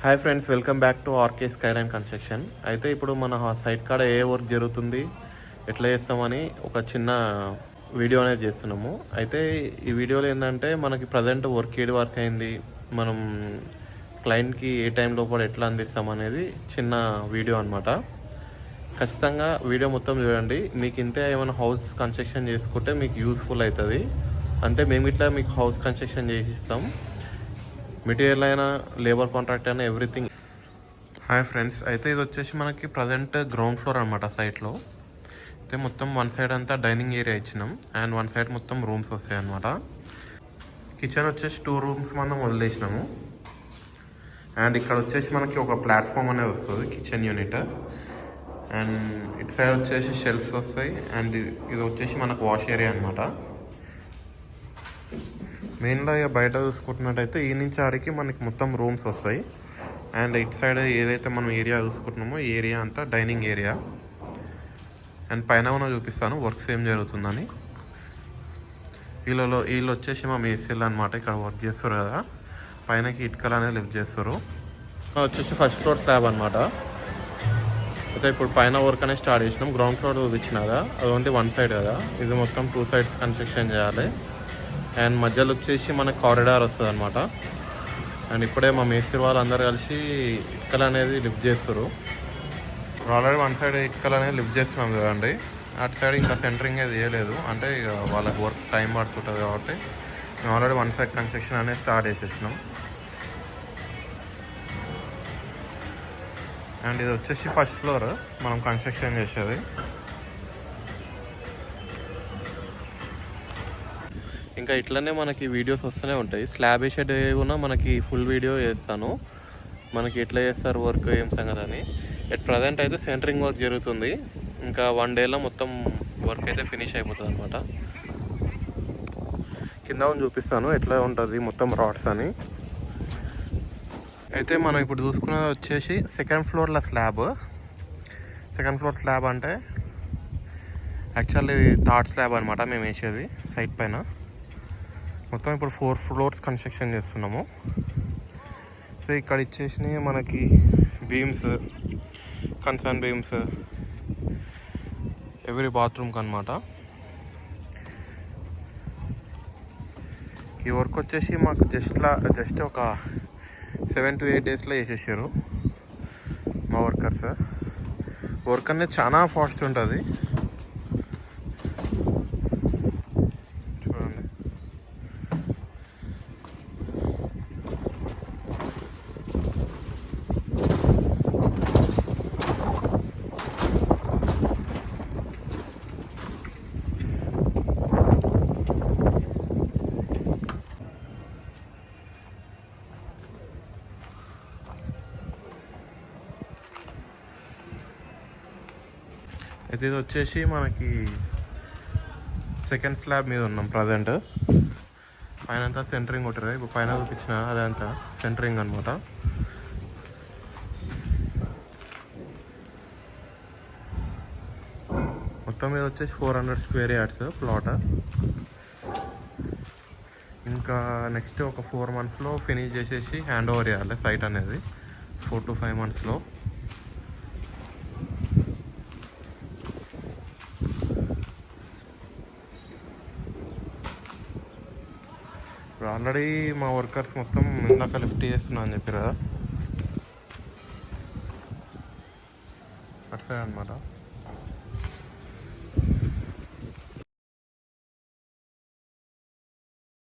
Hi friends, welcome back to RK skyline construction. అయితే ఇప్పుడు మన సైట్ కాడ ఏ వర్క్ జరుగుతుంది, ఎట్లా చేస్తామని ఒక చిన్న వీడియో అనేది చేస్తున్నాము. అయితే ఈ వీడియోలో ఏంటంటే మనకి ప్రజెంట్ వర్క్ ఏది వర్క్ అయింది, మనం క్లయింట్కి ఏ టైం లోపల ఎట్లా అందిస్తాం అనేది చిన్న వీడియో అనమాట. ఖచ్చితంగా వీడియో మొత్తం చూడండి. మీకు ఇంతే ఏమైనా హౌస్ కన్స్ట్రక్షన్ చేసుకుంటే మీకు యూస్ఫుల్ అవుతుంది. అంటే మేము ఇట్లా మీకు హౌస్ కన్స్ట్రక్షన్ చేసిస్తాం, మెటీరియల్ అయినా లేబర్ కాంట్రాక్ట్ అయినా ఎవ్రీథింగ్. హాయ్ ఫ్రెండ్స్, అయితే ఇది వచ్చేసి మనకి ప్రజెంట్ గ్రౌండ్ ఫ్లోర్ అనమాట. సైట్లో అయితే మొత్తం వన్ సైడ్ అంతా డైనింగ్ ఏరియా ఇచ్చినాం అండ్ వన్ సైడ్ మొత్తం రూమ్స్ వస్తాయి అనమాట. కిచెన్ వచ్చేసి 2 రూమ్స్ మనం వదిలేసినాము అండ్ ఇక్కడ వచ్చేసి మనకి ఒక ప్లాట్ఫామ్ అనేది వస్తుంది కిచెన్ యూనిట్. అండ్ ఇటు సైడ్ వచ్చేసి షెల్ఫ్స్ వస్తాయి అండ్ ఇది వచ్చేసి మనకు వాష్ ఏరియా అనమాట. మెయిన్గా ఇక బయట చూసుకుంటున్నట్టయితే ఈ నుంచి ఆడికి మనకి మొత్తం రూమ్స్ వస్తాయి అండ్ ఇటు సైడ్ ఏదైతే మనం ఏరియా చూసుకుంటున్నామో ఈ ఏరియా అంతా డైనింగ్ ఏరియా. అండ్ పైన ఉన్న చూపిస్తాను వర్క్స్ ఏం జరుగుతుందని. వీళ్ళు వచ్చేసి మా మేస్త్రీలు అనమాట. ఇక్కడ వర్క్ చేస్తారు కదా, పైనకి ఇటుకలు అనేది లిఫ్ట్ చేస్తారు. వచ్చేసి ఫస్ట్ ఫ్లోర్ స్లాబ్ అనమాట. అయితే ఇప్పుడు పైన వర్క్ అనేది స్టార్ట్ చేసినాం. గ్రౌండ్ ఫ్లోర్ చూపించిన కదా, అది ఓన్లీ వన్ సైడ్ కదా, ఇది మొత్తం 2 సైడ్స్ కన్స్ట్రక్షన్ చేయాలి. అండ్ మధ్యలో వచ్చేసి మనకు కారిడార్ వస్తుంది అనమాట. అండ్ ఇప్పుడే మా మేస్త్రి వాళ్ళు అందరు కలిసి ఇటుకలు అనేది లిఫ్ట్ చేస్తారు. ఆల్రెడీ వన్ సైడ్ ఇటుకలు అనేది లిఫ్ట్ చేస్తున్నాం కదండి, అటు సైడ్ ఇంకా సెంటరింగ్ అది చేయలేదు. అంటే ఇక వాళ్ళకి వర్క్ టైం పడుతుంటుంది కాబట్టి మేము ఆల్రెడీ వన్ సైడ్ కన్స్ట్రక్షన్ అనేది స్టార్ట్ చేసేసినాం. అండ్ ఇది వచ్చేసి ఫస్ట్ ఫ్లోర్ మనం కన్స్ట్రక్షన్ చేసేది. ఇంకా ఇట్లనే మనకి వీడియోస్ వస్తూనే ఉంటాయి. స్లాబ్ వేసేడ్ కూడా మనకి ఫుల్ వీడియో చేస్తాను, మనకి ఎట్లా చేస్తారు వర్క్ ఏం సంగతి అని. ఎట్ ప్రజెంట్ అయితే సెంటరింగ్ వర్క్ జరుగుతుంది. ఇంకా 1 డేలో మొత్తం వర్క్ అయితే ఫినిష్ అయిపోతుంది అనమాట. కింద చూపిస్తాను ఎట్లా ఉంటుంది మొత్తం రాడ్స్ అని. అయితే మనం ఇప్పుడు చూసుకున్నది వచ్చేసి సెకండ్ ఫ్లోర్లో స్లాబ్. సెకండ్ ఫ్లోర్ స్లాబ్ అంటే యాక్చువల్లీ థర్డ్ స్లాబ్ అనమాట మేము వేసేది సైట్ పైన. మొత్తం ఇప్పుడు 4 ఫ్లోర్స్ కన్స్ట్రక్షన్ చేస్తున్నాము. సో ఇక్కడ ఇచ్చేసినవి మనకి బీమ్స్, కన్సర్న్ బీమ్స్ ఎవ్రీ బాత్రూమ్కి అనమాట. ఈ వర్క్ వచ్చేసి మాకు జస్ట్ ఒక 7 to 8 డేస్లో చేసేసారు మా వర్కర్స్. వర్క్ అనేది చాలా ఫాస్ట్ ఉంటుంది. అయితే ఇది వచ్చేసి మనకి సెకండ్ స్లాబ్ మీద ఉన్నాం ప్రజెంట్. పైన అంతా సెంటరింగ్ కొట్టారు. ఇప్పుడు పైన చూపించిన అదంతా సెంటరింగ్ అనమాట. మొత్తం మీద వచ్చేసి 400 స్క్వేర్ యార్డ్స్ ప్లాట్. ఇంకా నెక్స్ట్ ఒక 4 monthsలో ఫినిష్ చేసేసి హ్యాండ్ ఓవర్ చేయాలి సైట్ అనేది. 4 to 5 monthsలో. ఆల్రెడీ మా వర్కర్స్ మొత్తం ఇందాక లిఫ్ట్ చేస్తున్నా అని చెప్పారు కదా, అటు సైడ్ అనమాట.